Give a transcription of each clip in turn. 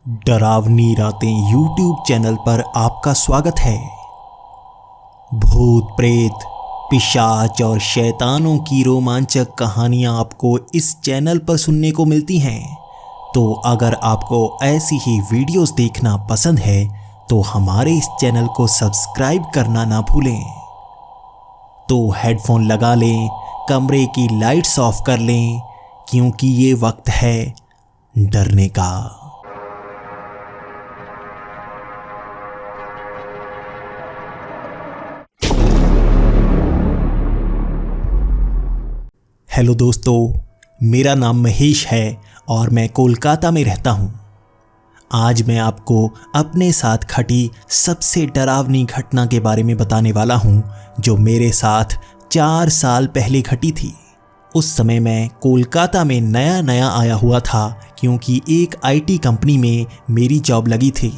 डरावनी रातें YouTube channel पर आपका स्वागत है। भूत प्रेत, पिशाच और शैतानों की रोमांचक कहानियां आपको इस चैनल पर सुनने को मिलती हैं। तो अगर आपको ऐसी ही वीडियोस देखना पसंद है तो हमारे इस चैनल को सब्सक्राइब करना ना भूलें। तो हेडफोन लगा लें, कमरे की लाइट्स ऑफ कर लें, क्योंकि ये वक्त है डरने का। हेलो दोस्तों, मेरा नाम महेश है और मैं कोलकाता में रहता हूँ। आज मैं आपको अपने साथ घटी सबसे डरावनी घटना के बारे में बताने वाला हूँ, जो मेरे साथ 4 साल पहले घटी थी। उस समय मैं कोलकाता में नया नया आया हुआ था, क्योंकि एक आईटी कंपनी में मेरी जॉब लगी थी।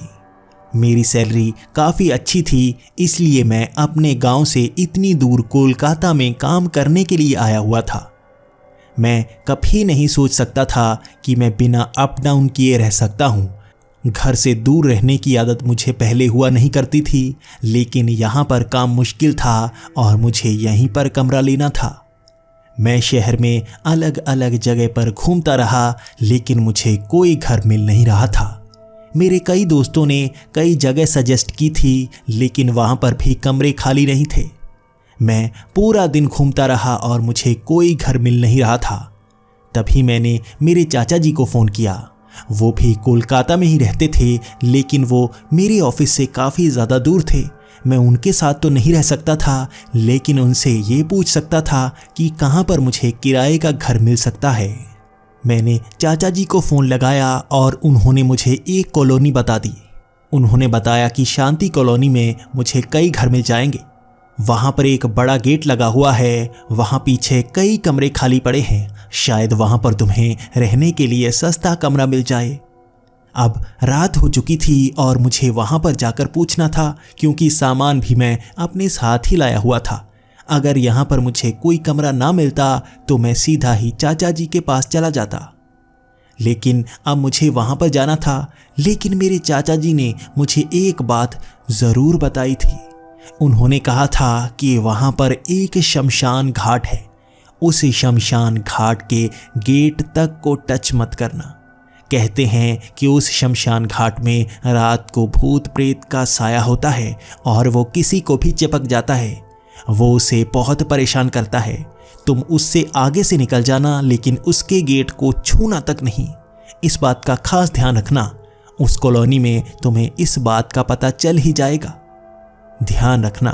मेरी सैलरी काफ़ी अच्छी थी, इसलिए मैं अपने गांव से इतनी दूर कोलकाता में काम करने के लिए आया हुआ था। मैं कभी नहीं सोच सकता था कि मैं बिना अप डाउन किए रह सकता हूँ। घर से दूर रहने की आदत मुझे पहले हुआ नहीं करती थी, लेकिन यहाँ पर काम मुश्किल था और मुझे यहीं पर कमरा लेना था। मैं शहर में अलग अलग जगह पर घूमता रहा, लेकिन मुझे कोई घर मिल नहीं रहा था। मेरे कई दोस्तों ने कई जगह सजेस्ट की थी, लेकिन वहाँ पर भी कमरे खाली नहीं थे। मैं पूरा दिन घूमता रहा और मुझे कोई घर मिल नहीं रहा था। तभी मैंने मेरे चाचा जी को फ़ोन किया। वो भी कोलकाता में ही रहते थे, लेकिन वो मेरे ऑफिस से काफ़ी ज़्यादा दूर थे। मैं उनके साथ तो नहीं रह सकता था, लेकिन उनसे ये पूछ सकता था कि कहाँ पर मुझे किराए का घर मिल सकता है। मैंने चाचा जी को फ़ोन लगाया और उन्होंने मुझे एक कॉलोनी बता दी। उन्होंने बताया कि शांति कॉलोनी में मुझे कई घर मिल जाएंगे। वहाँ पर एक बड़ा गेट लगा हुआ है, वहाँ पीछे कई कमरे खाली पड़े हैं, शायद वहाँ पर तुम्हें रहने के लिए सस्ता कमरा मिल जाए। अब रात हो चुकी थी और मुझे वहाँ पर जाकर पूछना था, क्योंकि सामान भी मैं अपने साथ ही लाया हुआ था। अगर यहाँ पर मुझे कोई कमरा ना मिलता तो मैं सीधा ही चाचा जी के पास चला जाता, लेकिन अब मुझे वहाँ पर जाना था। लेकिन मेरे चाचा जी ने मुझे एक बात ज़रूर बताई थी। उन्होंने कहा था कि वहाँ पर एक शमशान घाट है, उस शमशान घाट के गेट तक को टच मत करना। कहते हैं कि उस शमशान घाट में रात को भूत प्रेत का साया होता है और वो किसी को भी चिपक जाता है। वो उसे बहुत परेशान करता है। तुम उससे आगे से निकल जाना, लेकिन उसके गेट को छूना तक नहीं। इस बात का खास ध्यान रखना। उस कॉलोनी में तुम्हें इस बात का पता चल ही जाएगा। ध्यान रखना।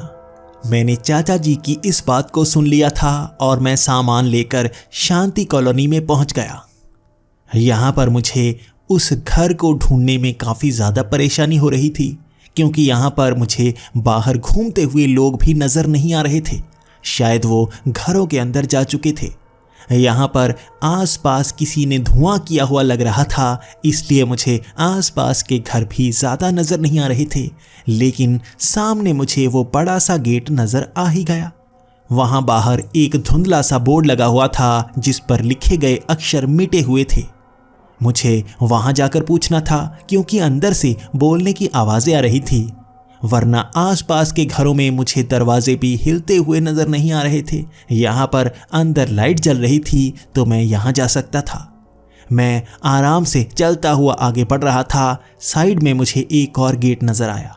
मैंने चाचा जी की इस बात को सुन लिया था और मैं सामान लेकर शांति कॉलोनी में पहुंच गया। यहाँ पर मुझे उस घर को ढूंढने में काफ़ी ज़्यादा परेशानी हो रही थी, क्योंकि यहाँ पर मुझे बाहर घूमते हुए लोग भी नज़र नहीं आ रहे थे। शायद वो घरों के अंदर जा चुके थे। यहाँ पर आसपास किसी ने धुआं किया हुआ लग रहा था, इसलिए मुझे आसपास के घर भी ज़्यादा नज़र नहीं आ रहे थे। लेकिन सामने मुझे वो बड़ा सा गेट नज़र आ ही गया। वहाँ बाहर एक धुंधला सा बोर्ड लगा हुआ था, जिस पर लिखे गए अक्षर मिटे हुए थे। मुझे वहाँ जाकर पूछना था, क्योंकि अंदर से बोलने की आवाज़ें आ रही थी, वरना आसपास के घरों में मुझे दरवाजे भी हिलते हुए नज़र नहीं आ रहे थे। यहाँ पर अंदर लाइट जल रही थी, तो मैं यहाँ जा सकता था। मैं आराम से चलता हुआ आगे बढ़ रहा था। साइड में मुझे एक और गेट नज़र आया।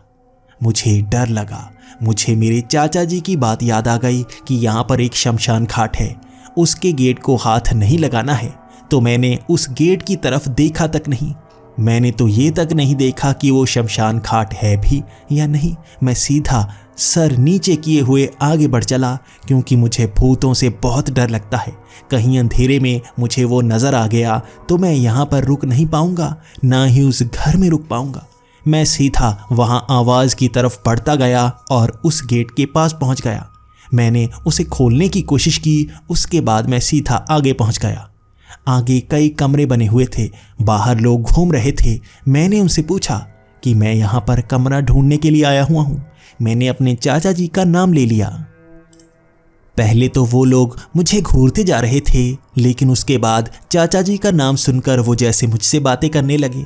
मुझे डर लगा। मुझे मेरे चाचा जी की बात याद आ गई कि यहाँ पर एक शमशान घाट है, उसके गेट को हाथ नहीं लगाना है। तो मैंने उस गेट की तरफ देखा तक नहीं। मैंने तो ये तक नहीं देखा कि वो शमशान घाट है भी या नहीं। मैं सीधा सर नीचे किए हुए आगे बढ़ चला, क्योंकि मुझे भूतों से बहुत डर लगता है। कहीं अंधेरे में मुझे वो नज़र आ गया तो मैं यहाँ पर रुक नहीं पाऊँगा, ना ही उस घर में रुक पाऊँगा। मैं सीधा वहाँ आवाज़ की तरफ बढ़ता गया और उस गेट के पास पहुँच गया। मैंने उसे खोलने की कोशिश की, उसके बाद मैं सीधा आगे पहुँच गया। आगे कई कमरे बने हुए थे, बाहर लोग घूम रहे थे। मैंने उनसे पूछा कि मैं यहाँ पर कमरा ढूंढने के लिए आया हुआ हूँ। मैंने अपने चाचा जी का नाम ले लिया। पहले तो वो लोग मुझे घूरते जा रहे थे, लेकिन उसके बाद चाचा जी का नाम सुनकर वो जैसे मुझसे बातें करने लगे।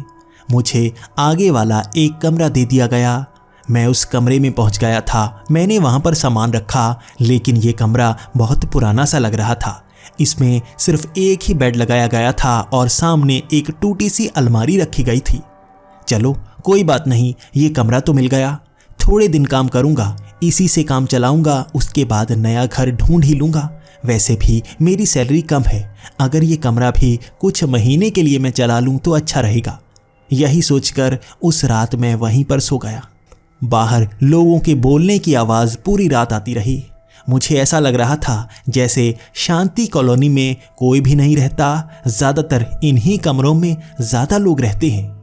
मुझे आगे वाला एक कमरा दे दिया गया। मैं उस कमरे में पहुंच गया था। मैंने वहां पर सामान रखा, लेकिन ये कमरा बहुत पुराना सा लग रहा था। इसमें सिर्फ एक ही बेड लगाया गया था और सामने एक टूटी सी अलमारी रखी गई थी। चलो कोई बात नहीं, ये कमरा तो मिल गया। थोड़े दिन काम करूंगा, इसी से काम चलाऊंगा, उसके बाद नया घर ढूंढ ही लूंगा। वैसे भी मेरी सैलरी कम है, अगर ये कमरा भी कुछ महीने के लिए मैं चला लूं तो अच्छा रहेगा। यही सोचकर उस रात मैं वहीं पर सो गया। बाहर लोगों के बोलने की आवाज़ पूरी रात आती रही। मुझे ऐसा लग रहा था जैसे शांति कॉलोनी में कोई भी नहीं रहता, ज़्यादातर इन्हीं कमरों में ज़्यादा लोग रहते हैं।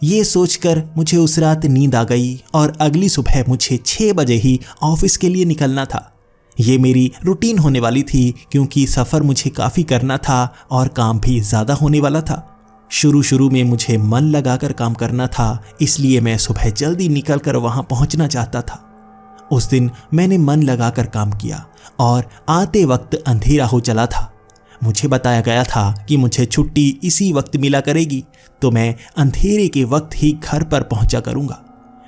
ये सोचकर मुझे उस रात नींद आ गई और अगली सुबह मुझे 6 बजे ही ऑफिस के लिए निकलना था। ये मेरी रूटीन होने वाली थी क्योंकि सफ़र मुझे काफ़ी करना था और काम भी ज़्यादा होने वाला था। शुरू में मुझे मन लगाकर काम करना था, इसलिए मैं सुबह जल्दी निकलकर वहाँ पहुँचना चाहता था। उस दिन मैंने मन लगाकर काम किया और आते वक्त अंधेरा हो चला था। मुझे बताया गया था कि मुझे छुट्टी इसी वक्त मिला करेगी, तो मैं अंधेरे के वक्त ही घर पर पहुंचा करूंगा।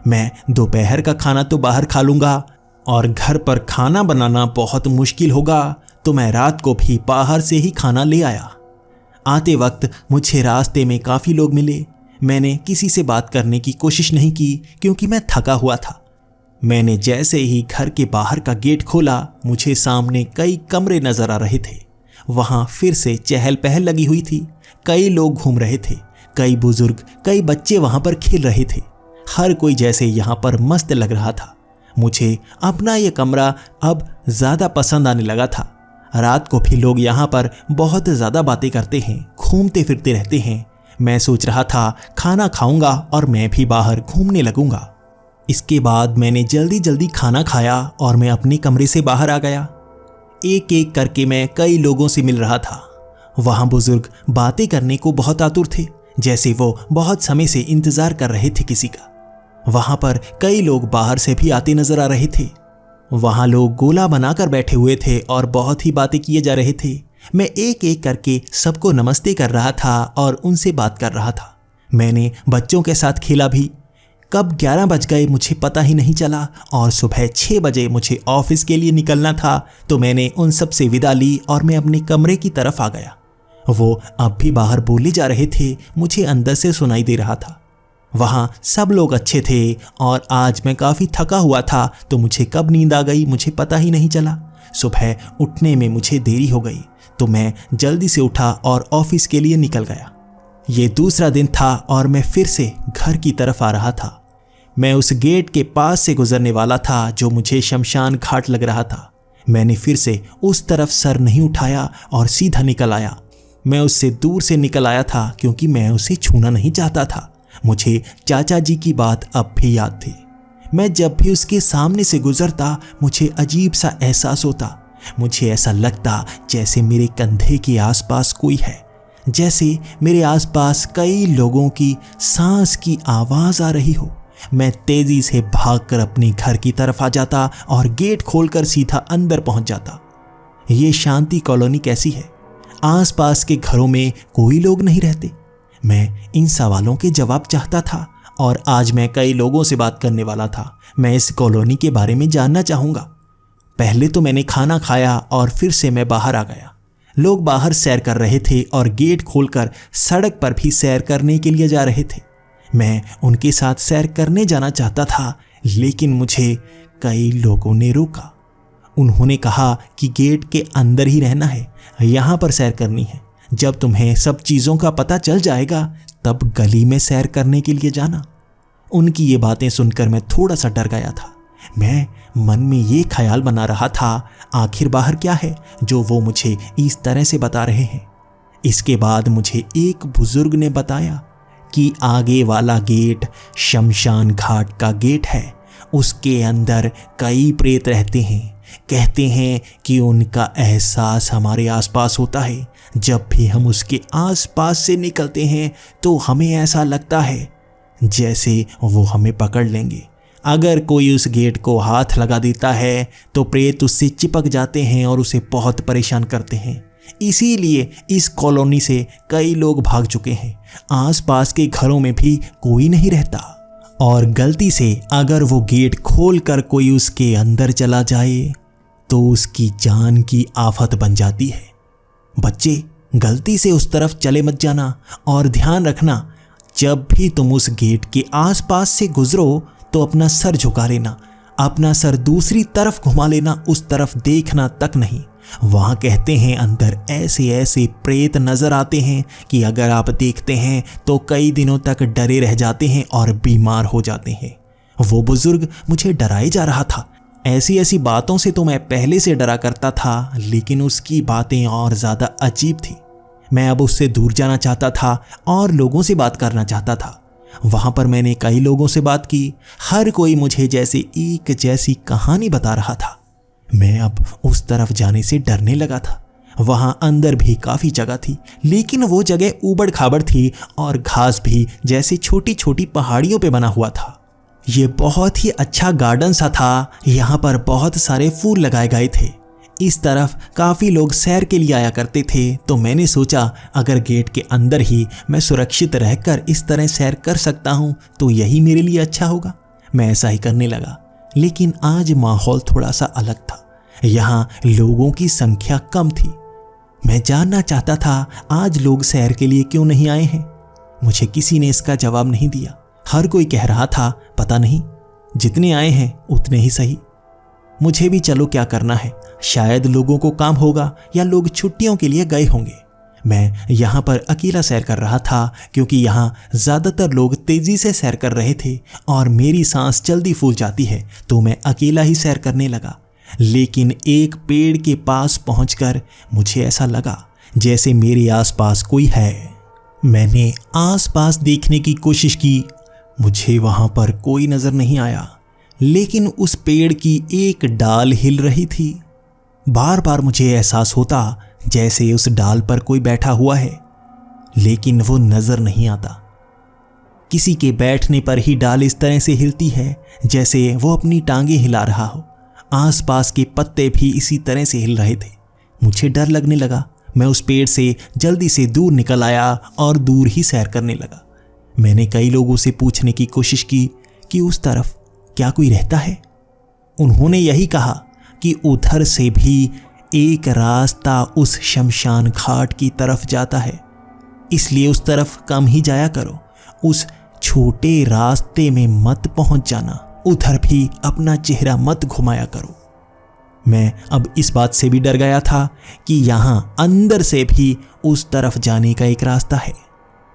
मैं दोपहर का खाना तो बाहर खा लूंगा और घर पर खाना बनाना बहुत मुश्किल होगा, तो मैं रात को भी बाहर से ही खाना ले आया। आते वक्त मुझे रास्ते में काफ़ी लोग मिले। मैंने किसी से बात करने की कोशिश नहीं की क्योंकि मैं थका हुआ था। मैंने जैसे ही घर के बाहर का गेट खोला, मुझे सामने कई कमरे नजर आ रहे थे। वहाँ फिर से चहल पहल लगी हुई थी। कई लोग घूम रहे थे, कई बुजुर्ग, कई बच्चे वहाँ पर खेल रहे थे। हर कोई जैसे यहाँ पर मस्त लग रहा था। मुझे अपना यह कमरा अब ज़्यादा पसंद आने लगा था। रात को भी लोग यहाँ पर बहुत ज़्यादा बातें करते हैं, घूमते फिरते रहते हैं। मैं सोच रहा था खाना खाऊंगा और मैं भी बाहर घूमने लगूंगा। इसके बाद मैंने जल्दी जल्दी खाना खाया और मैं अपने कमरे से बाहर आ गया। एक एक करके मैं कई लोगों से मिल रहा था। वहाँ बुजुर्ग बातें करने को बहुत आतुर थे, जैसे वो बहुत समय से इंतजार कर रहे थे किसी का। वहाँ पर कई लोग बाहर से भी आते नजर आ रहे थे। वहाँ लोग गोला बनाकर बैठे हुए थे और बहुत ही बातें किए जा रहे थे। मैं एक एक करके सबको नमस्ते कर रहा था और उनसे बात कर रहा था। मैंने बच्चों के साथ खेला भी। कब 11 बज गए मुझे पता ही नहीं चला और सुबह 6 बजे मुझे ऑफिस के लिए निकलना था, तो मैंने उन सब से विदा ली और मैं अपने कमरे की तरफ आ गया। वो अब भी बाहर बोले जा रहे थे, मुझे अंदर से सुनाई दे रहा था। वहाँ सब लोग अच्छे थे और आज मैं काफ़ी थका हुआ था, तो मुझे कब नींद आ गई मुझे पता ही नहीं चला। सुबह उठने में मुझे देरी हो गई, तो मैं जल्दी से उठा और ऑफिस के लिए निकल गया। ये दूसरा दिन था और मैं फिर से घर की तरफ आ रहा था। मैं उस गेट के पास से गुजरने वाला था जो मुझे शमशान घाट लग रहा था। मैंने फिर से उस तरफ सर नहीं उठाया और सीधा निकल आया। मैं उससे दूर से निकल आया था क्योंकि मैं उसे छूना नहीं चाहता था। मुझे चाचा जी की बात अब भी याद थी। मैं जब भी उसके सामने से गुजरता मुझे अजीब सा एहसास होता। मुझे ऐसा लगता जैसे मेरे कंधे के आसपास कोई है, जैसे मेरे आसपास कई लोगों की सांस की आवाज़ आ रही हो। मैं तेज़ी से भागकर अपने घर की तरफ आ जाता और गेट खोलकर सीधा अंदर पहुंच जाता। ये शांति कॉलोनी कैसी है? आसपास के घरों में कोई लोग नहीं रहते? मैं इन सवालों के जवाब चाहता था और आज मैं कई लोगों से बात करने वाला था। मैं इस कॉलोनी के बारे में जानना चाहूँगा। पहले तो मैंने खाना खाया और फिर से मैं बाहर आ गया। लोग बाहर सैर कर रहे थे और गेट खोलकर सड़क पर भी सैर करने के लिए जा रहे थे। मैं उनके साथ सैर करने जाना चाहता था, लेकिन मुझे कई लोगों ने रोका। उन्होंने कहा कि गेट के अंदर ही रहना है, यहाँ पर सैर करनी है। जब तुम्हें सब चीज़ों का पता चल जाएगा तब गली में सैर करने के लिए जाना। उनकी ये बातें सुनकर मैं थोड़ा सा डर गया था। मैं मन में ये ख्याल बना रहा था, आखिर बाहर क्या है जो वो मुझे इस तरह से बता रहे हैं। इसके बाद मुझे एक बुजुर्ग ने बताया कि आगे वाला गेट शमशान घाट का गेट है। उसके अंदर कई प्रेत रहते हैं। कहते हैं कि उनका एहसास हमारे आसपास होता है। जब भी हम उसके आसपास से निकलते हैं तो हमें ऐसा लगता है जैसे वो हमें पकड़ लेंगे। अगर कोई उस गेट को हाथ लगा देता है तो प्रेत उससे चिपक जाते हैं और उसे बहुत परेशान करते हैं। इसीलिए इस कॉलोनी से कई लोग भाग चुके हैं। आसपास के घरों में भी कोई नहीं रहता, और गलती से अगर वो गेट खोलकर कोई उसके अंदर चला जाए तो उसकी जान की आफत बन जाती है। बच्चे, गलती से उस तरफ चले मत जाना, और ध्यान रखना जब भी तुम उस गेट के आसपास से गुजरो तो अपना सर झुका लेना, अपना सर दूसरी तरफ घुमा लेना, उस तरफ देखना तक नहीं। वहां कहते हैं अंदर ऐसे ऐसे प्रेत नजर आते हैं कि अगर आप देखते हैं तो कई दिनों तक डरे रह जाते हैं और बीमार हो जाते हैं। वो बुजुर्ग मुझे डराए जा रहा था। ऐसी ऐसी बातों से तो मैं पहले से डरा करता था, लेकिन उसकी बातें और ज्यादा अजीब थी। मैं अब उससे दूर जाना चाहता था और लोगों से बात करना चाहता था। वहां पर मैंने कई लोगों से बात की। हर कोई मुझे जैसे एक जैसी कहानी बता रहा था। मैं अब उस तरफ जाने से डरने लगा था। वहां अंदर भी काफी जगह थी, लेकिन वो जगह ऊबड़ खाबड़ थी और घास भी जैसे छोटी छोटी पहाड़ियों पे बना हुआ था। ये बहुत ही अच्छा गार्डन सा था। यहाँ पर बहुत सारे फूल लगाए गए थे। इस तरफ काफ़ी लोग सैर के लिए आया करते थे, तो मैंने सोचा अगर गेट के अंदर ही मैं सुरक्षित रहकर इस तरह सैर कर सकता हूँ तो यही मेरे लिए अच्छा होगा। मैं ऐसा ही करने लगा। लेकिन आज माहौल थोड़ा सा अलग था। यहाँ लोगों की संख्या कम थी। मैं जानना चाहता था आज लोग सैर के लिए क्यों नहीं आए हैं। मुझे किसी ने इसका जवाब नहीं दिया। हर कोई कह रहा था पता नहीं, जितने आए हैं उतने ही सही। मुझे भी चलो, क्या करना है, शायद लोगों को काम होगा या लोग छुट्टियों के लिए गए होंगे। मैं यहाँ पर अकेला सैर कर रहा था क्योंकि यहाँ ज़्यादातर लोग तेज़ी से सैर कर रहे थे और मेरी सांस जल्दी फूल जाती है, तो मैं अकेला ही सैर करने लगा। लेकिन एक पेड़ के पास पहुंचकर मुझे ऐसा लगा जैसे मेरे आसपास कोई है। मैंने आसपास देखने की कोशिश की। मुझे वहाँ पर कोई नज़र नहीं आया, लेकिन उस पेड़ की एक डाल हिल रही थी। बार बार मुझे एहसास होता जैसे उस डाल पर कोई बैठा हुआ है, लेकिन वो नज़र नहीं आता। किसी के बैठने पर ही डाल इस तरह से हिलती है जैसे वो अपनी टांगें हिला रहा हो। आसपास के पत्ते भी इसी तरह से हिल रहे थे। मुझे डर लगने लगा। मैं उस पेड़ से जल्दी से दूर निकल आया और दूर ही सैर करने लगा। मैंने कई लोगों से पूछने की कोशिश की कि उस तरफ क्या कोई रहता है। उन्होंने यही कहा कि उधर से भी एक रास्ता उस शमशान घाट की तरफ जाता है, इसलिए उस तरफ कम ही जाया करो। उस छोटे रास्ते में मत पहुंच जाना, उधर भी अपना चेहरा मत घुमाया करो। मैं अब इस बात से भी डर गया था कि यहाँ अंदर से भी उस तरफ जाने का एक रास्ता है।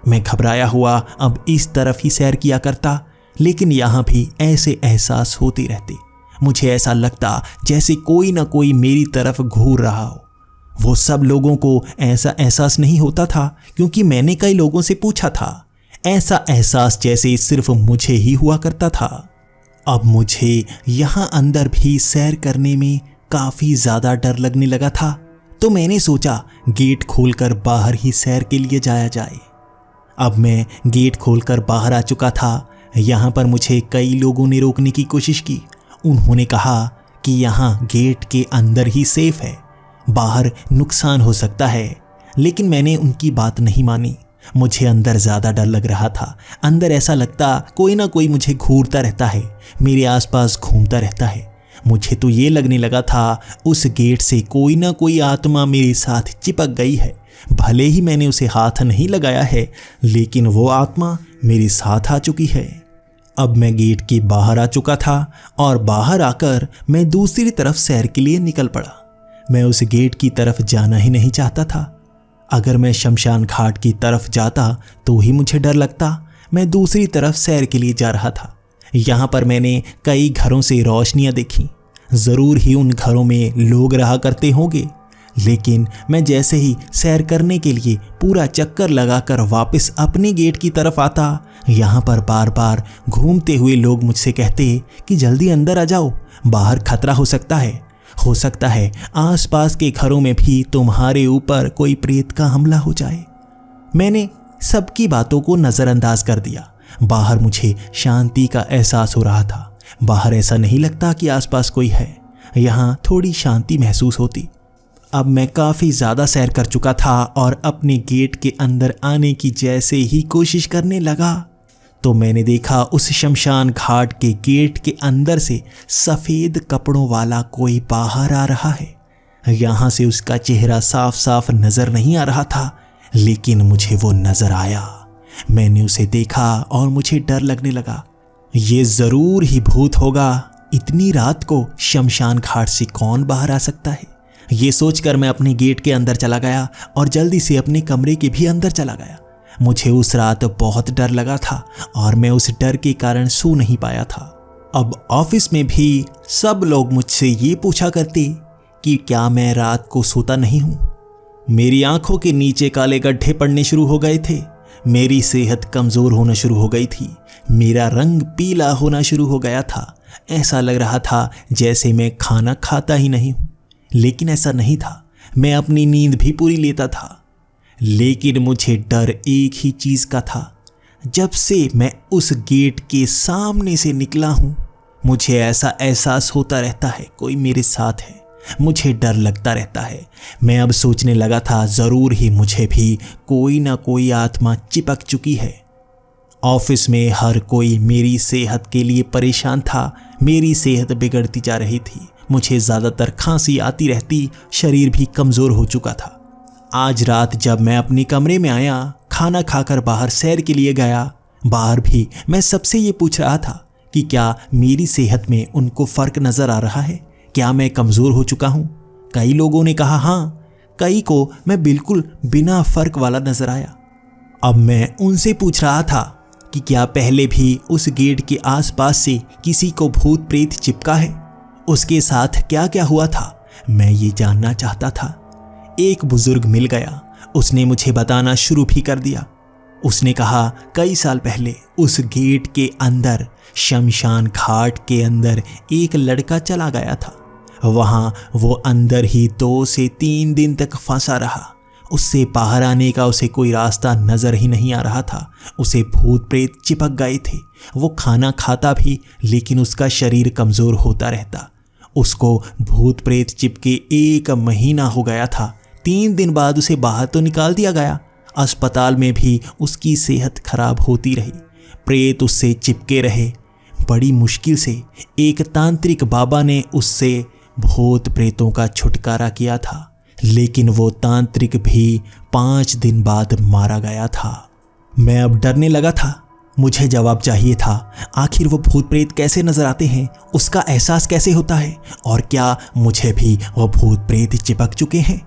मैं घबराया हुआ अब इस तरफ ही सैर किया करता, लेकिन यहाँ भी ऐसे एहसास होते रहते। मुझे ऐसा लगता जैसे कोई ना कोई मेरी तरफ घूर रहा हो। वो सब लोगों को ऐसा एहसास नहीं होता था, क्योंकि मैंने कई लोगों से पूछा था। ऐसा एहसास जैसे सिर्फ मुझे ही हुआ करता था। अब मुझे यहाँ अंदर भी सैर करने में काफ़ी ज़्यादा डर लगने लगा था, तो मैंने सोचा गेट खोलकर बाहर ही सैर के लिए जाया जाए। अब मैं गेट खोलकर बाहर आ चुका था। यहाँ पर मुझे कई लोगों ने रोकने की कोशिश की। उन्होंने कहा कि यहाँ गेट के अंदर ही सेफ है, बाहर नुकसान हो सकता है, लेकिन मैंने उनकी बात नहीं मानी। मुझे अंदर ज़्यादा डर लग रहा था। अंदर ऐसा लगता कोई ना कोई मुझे घूरता रहता है, मेरे आसपास घूमता रहता है। मुझे तो ये लगने लगा था उस गेट से कोई ना कोई आत्मा मेरे साथ चिपक गई है। भले ही मैंने उसे हाथ नहीं लगाया है, लेकिन वो आत्मा मेरे साथ आ चुकी है। अब मैं गेट के बाहर आ चुका था और बाहर आकर मैं दूसरी तरफ सैर के लिए निकल पड़ा। मैं उस गेट की तरफ जाना ही नहीं चाहता था। अगर मैं शमशान घाट की तरफ जाता तो ही मुझे डर लगता। मैं दूसरी तरफ सैर के लिए जा रहा था। यहाँ पर मैंने कई घरों से रोशनियाँ देखी। ज़रूर ही उन घरों में लोग रहा करते होंगे, लेकिन मैं जैसे ही सैर करने के लिए पूरा चक्कर लगाकर वापस अपने गेट की तरफ आता, यहाँ पर बार बार घूमते हुए लोग मुझसे कहते कि जल्दी अंदर आ जाओ, बाहर खतरा हो सकता है। हो सकता है आसपास के घरों में भी तुम्हारे ऊपर कोई प्रेत का हमला हो जाए। मैंने सबकी बातों को नज़रअंदाज कर दिया। बाहर मुझे शांति का एहसास हो रहा था। बाहर ऐसा नहीं लगता कि आसपास कोई है। यहाँ थोड़ी शांति महसूस होती। अब मैं काफ़ी ज़्यादा सैर कर चुका था और अपने गेट के अंदर आने की जैसे ही कोशिश करने लगा तो मैंने देखा उस शमशान घाट के गेट के अंदर से सफ़ेद कपड़ों वाला कोई बाहर आ रहा है। यहाँ से उसका चेहरा साफ साफ नज़र नहीं आ रहा था, लेकिन मुझे वो नज़र आया। मैंने उसे देखा और मुझे डर लगने लगा। ये ज़रूर ही भूत होगा। इतनी रात को शमशान घाट से कौन बाहर आ सकता है? ये सोचकर मैं अपने गेट के अंदर चला गया और जल्दी से अपने कमरे के भी अंदर चला गया। मुझे उस रात बहुत डर लगा था और मैं उस डर के कारण सो नहीं पाया था। अब ऑफिस में भी सब लोग मुझसे ये पूछा करते कि क्या मैं रात को सोता नहीं हूँ। मेरी आंखों के नीचे काले गड्ढे पड़ने शुरू हो गए थे। मेरी सेहत कमज़ोर होना शुरू हो गई थी। मेरा रंग पीला होना शुरू हो गया था। ऐसा लग रहा था जैसे मैं खाना खाता ही नहीं हूँ, लेकिन ऐसा नहीं था। मैं अपनी नींद भी पूरी लेता था। लेकिन मुझे डर एक ही चीज़ का था। जब से मैं उस गेट के सामने से निकला हूँ, मुझे ऐसा एहसास होता रहता है कोई मेरे साथ है। मुझे डर लगता रहता है। मैं अब सोचने लगा था ज़रूर ही मुझे भी कोई ना कोई आत्मा चिपक चुकी है। ऑफिस में हर कोई मेरी सेहत के लिए परेशान था। मेरी सेहत बिगड़ती जा रही थी। मुझे ज़्यादातर खांसी आती रहती, शरीर भी कमज़ोर हो चुका था। आज रात जब मैं अपने कमरे में आया, खाना खाकर बाहर सैर के लिए गया, बाहर भी मैं सबसे ये पूछ रहा था कि क्या मेरी सेहत में उनको फ़र्क नज़र आ रहा है, क्या मैं कमज़ोर हो चुका हूँ। कई लोगों ने कहा हाँ, कई को मैं बिल्कुल बिना फ़र्क वाला नज़र आया। अब मैं उनसे पूछ रहा था कि क्या पहले भी उस गेट के आसपास से किसी को भूत प्रेत चिपका है, उसके साथ क्या क्या हुआ था, मैं ये जानना चाहता था। एक बुजुर्ग मिल गया। उसने मुझे बताना शुरू भी कर दिया। उसने कहा कई साल पहले उस गेट के अंदर, शमशान घाट के अंदर एक लड़का चला गया था। वहाँ वो अंदर ही 2 से 3 दिन तक फंसा रहा। उससे बाहर आने का उसे कोई रास्ता नज़र ही नहीं आ रहा था। उसे भूत प्रेत चिपक गए थे। वो खाना खाता भी, लेकिन उसका शरीर कमज़ोर होता रहता। उसको भूत प्रेत चिपके 1 महीना हो गया था। 3 दिन बाद उसे बाहर तो निकाल दिया गया। अस्पताल में भी उसकी सेहत खराब होती रही। प्रेत उससे चिपके रहे। बड़ी मुश्किल से एक तांत्रिक बाबा ने उससे भूत प्रेतों का छुटकारा किया था, लेकिन वो तांत्रिक भी 5 दिन बाद मारा गया था। मैं अब डरने लगा था। मुझे जवाब चाहिए था। आखिर वो भूत प्रेत कैसे नजर आते हैं, उसका एहसास कैसे होता है, और क्या मुझे भी वो भूत प्रेत चिपक चुके हैं।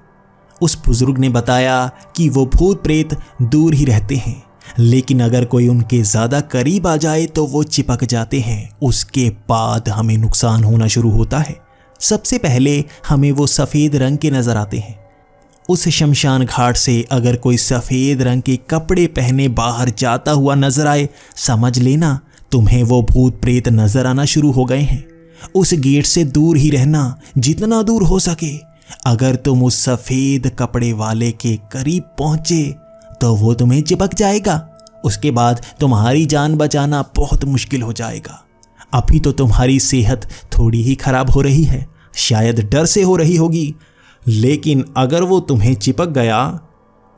उस बुजुर्ग ने बताया कि वो भूत प्रेत दूर ही रहते हैं, लेकिन अगर कोई उनके ज़्यादा करीब आ जाए तो वो चिपक जाते हैं। उसके बाद हमें नुकसान होना शुरू होता है। सबसे पहले हमें वो सफ़ेद रंग के नज़र आते हैं। उस शमशान घाट से अगर कोई सफ़ेद रंग के कपड़े पहने बाहर जाता हुआ नजर आए, समझ लेना तुम्हें वो भूत प्रेत नजर आना शुरू हो गए हैं। उस गेट से दूर ही रहना, जितना दूर हो सके। अगर तुम उस सफ़ेद कपड़े वाले के करीब पहुंचे तो वो तुम्हें चिपक जाएगा। उसके बाद तुम्हारी जान बचाना बहुत मुश्किल हो जाएगा। अभी तो तुम्हारी सेहत थोड़ी ही खराब हो रही है, शायद डर से हो रही होगी, लेकिन अगर वो तुम्हें चिपक गया,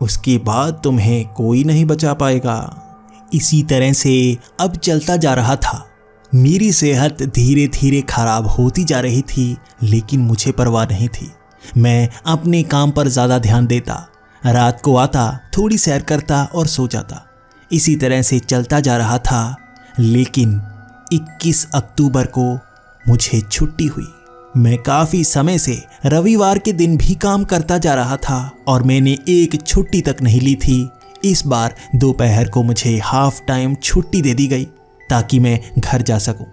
उसके बाद तुम्हें कोई नहीं बचा पाएगा। इसी तरह से अब चलता जा रहा था। मेरी सेहत धीरे धीरे खराब होती जा रही थी, लेकिन मुझे परवाह नहीं थी। मैं अपने काम पर ज़्यादा ध्यान देता। रात को आता, थोड़ी सैर करता और सो जाता। इसी तरह से चलता जा रहा था, लेकिन 21 अक्टूबर को मुझे छुट्टी हुई। मैं काफ़ी समय से रविवार के दिन भी काम करता जा रहा था और मैंने एक छुट्टी तक नहीं ली थी। इस बार दोपहर को मुझे हाफ टाइम छुट्टी दे दी गई ताकि मैं घर जा सकूं।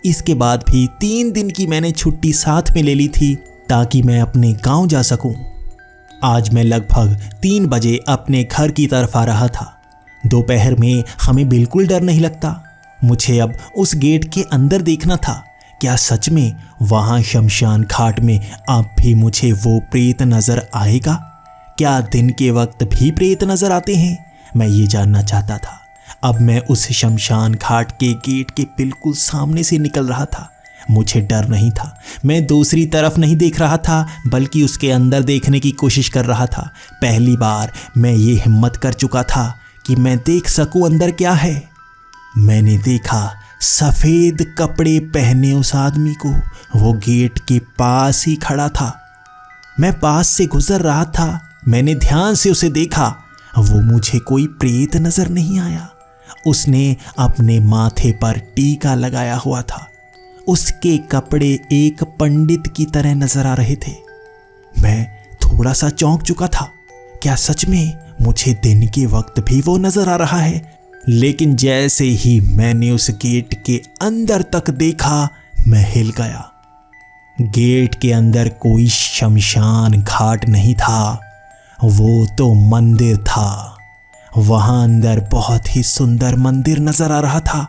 इसके बाद भी 3 दिन की मैंने छुट्टी साथ में ले ली थी ताकि मैं अपने गांव जा सकूं। आज मैं लगभग 3 बजे अपने घर की तरफ आ रहा था। दोपहर में हमें बिल्कुल डर नहीं लगता। मुझे अब उस गेट के अंदर देखना था। क्या सच में वहाँ शमशान घाट में अब भी मुझे वो प्रेत नज़र आएगा? क्या दिन के वक्त भी प्रेत नज़र आते हैं? मैं ये जानना चाहता था। अब मैं उस शमशान घाट के गेट के बिल्कुल सामने से निकल रहा था। मुझे डर नहीं था। मैं दूसरी तरफ नहीं देख रहा था बल्कि उसके अंदर देखने की कोशिश कर रहा था। पहली बार मैं ये हिम्मत कर चुका था कि मैं देख सकूं अंदर क्या है। मैंने देखा सफ़ेद कपड़े पहने उस आदमी को। वो गेट के पास ही खड़ा था। मैं पास से गुजर रहा था। मैंने ध्यान से उसे देखा। वो मुझे कोई प्रेत नजर नहीं आया। उसने अपने माथे पर टीका लगाया हुआ था। उसके कपड़े एक पंडित की तरह नजर आ रहे थे। मैं थोड़ा सा चौंक चुका था। क्या सच में मुझे दिन के वक्त भी वो नजर आ रहा है? लेकिन जैसे ही मैंने उस गेट के अंदर तक देखा, मैं हिल गया। गेट के अंदर कोई शमशान घाट नहीं था, वो तो मंदिर था। वहां अंदर बहुत ही सुंदर मंदिर नजर आ रहा था।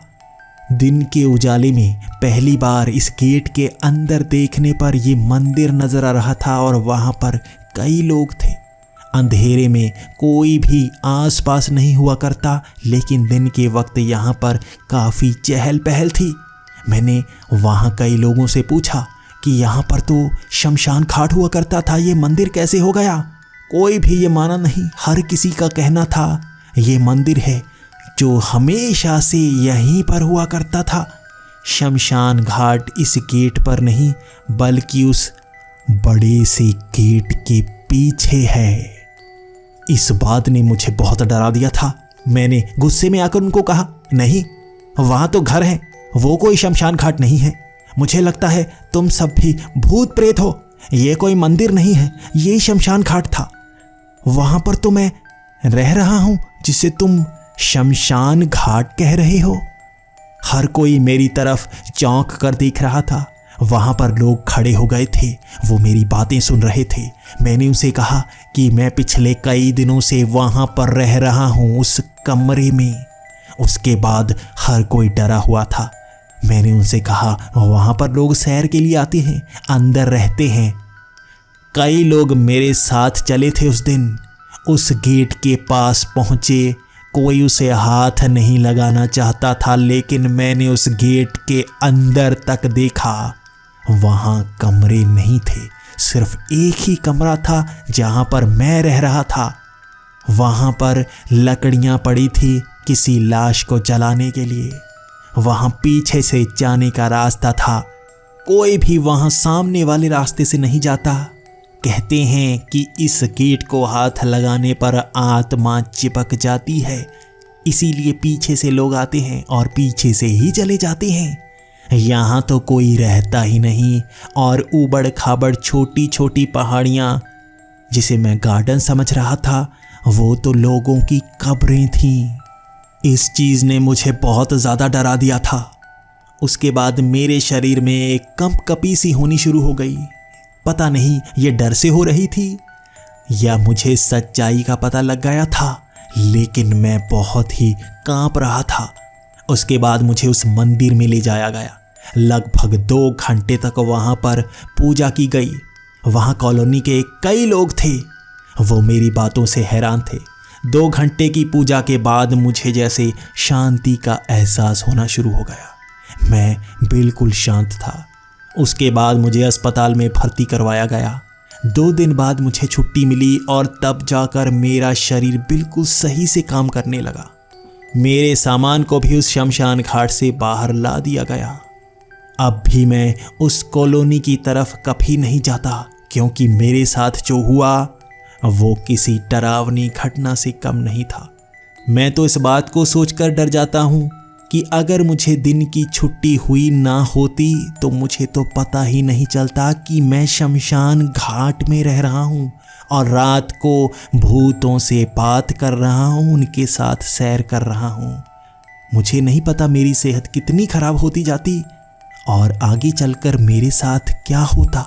दिन के उजाले में पहली बार इस गेट के अंदर देखने पर यह मंदिर नजर आ रहा था और वहां पर कई लोग थे। अंधेरे में कोई भी आसपास नहीं हुआ करता, लेकिन दिन के वक्त यहाँ पर काफ़ी चहल पहल थी। मैंने वहाँ कई लोगों से पूछा कि यहाँ पर तो शमशान घाट हुआ करता था, ये मंदिर कैसे हो गया? कोई भी ये माना नहीं। हर किसी का कहना था ये मंदिर है जो हमेशा से यहीं पर हुआ करता था। शमशान घाट इस गेट पर नहीं बल्कि उस बड़े से गेट के पीछे है। इस बात ने मुझे बहुत डरा दिया था। मैंने गुस्से में आकर उनको कहा, नहीं, वहां तो घर है, वो कोई शमशान घाट नहीं है। मुझे लगता है तुम सब भी भूत प्रेत हो। ये कोई मंदिर नहीं है, ये शमशान घाट था। वहां पर तो मैं रह रहा हूं जिसे तुम शमशान घाट कह रहे हो। हर कोई मेरी तरफ चौंक कर देख रहा था। वहां पर लोग खड़े हो गए थे, वो मेरी बातें सुन रहे थे। मैंने उनसे कहा कि मैं पिछले कई दिनों से वहां पर रह रहा हूं, उस कमरे में। उसके बाद हर कोई डरा हुआ था। मैंने उनसे कहा वहां पर लोग सैर के लिए आते हैं, अंदर रहते हैं। कई लोग मेरे साथ चले थे उस दिन। उस गेट के पास पहुंचे, कोई उसे हाथ नहीं लगाना चाहता था, लेकिन मैंने उस गेट के अंदर तक देखा। वहां कमरे नहीं थे, सिर्फ एक ही कमरा था जहां पर मैं रह रहा था। वहां पर लकड़ियां पड़ी थी किसी लाश को जलाने के लिए। वहां पीछे से जाने का रास्ता था। कोई भी वहां सामने वाले रास्ते से नहीं जाता। कहते हैं कि इस गेट को हाथ लगाने पर आत्मा चिपक जाती है, इसीलिए पीछे से लोग आते हैं और पीछे से ही चले जाते हैं। यहाँ तो कोई रहता ही नहीं और ऊबड़ खाबड़ छोटी छोटी पहाड़ियाँ, जिसे मैं गार्डन समझ रहा था, वो तो लोगों की कब्रें थीं। इस चीज़ ने मुझे बहुत ज़्यादा डरा दिया था। उसके बाद मेरे शरीर में एक कंपकपी सी होनी शुरू हो गई। पता नहीं ये डर से हो रही थी या मुझे सच्चाई का पता लग गया था, लेकिन मैं बहुत ही कांप रहा था। उसके बाद मुझे उस मंदिर में ले जाया गया। लगभग 2 घंटे तक वहाँ पर पूजा की गई। वहाँ कॉलोनी के कई लोग थे, वो मेरी बातों से हैरान थे। 2 घंटे की पूजा के बाद मुझे जैसे शांति का एहसास होना शुरू हो गया। मैं बिल्कुल शांत था। उसके बाद मुझे अस्पताल में भर्ती करवाया गया। 2 दिन बाद मुझे छुट्टी मिली और तब जाकर मेरा शरीर बिल्कुल सही से काम करने लगा। मेरे सामान को भी उस शमशान घाट से बाहर ला दिया गया। अब भी मैं उस कॉलोनी की तरफ कभी नहीं जाता, क्योंकि मेरे साथ जो हुआ वो किसी डरावनी घटना से कम नहीं था। मैं तो इस बात को सोचकर डर जाता हूँ कि अगर मुझे दिन की छुट्टी हुई ना होती तो मुझे तो पता ही नहीं चलता कि मैं शमशान घाट में रह रहा हूँ और रात को भूतों से बात कर रहा हूँ, उनके साथ सैर कर रहा हूँ। मुझे नहीं पता मेरी सेहत कितनी खराब होती जाती और आगे चलकर मेरे साथ क्या होता।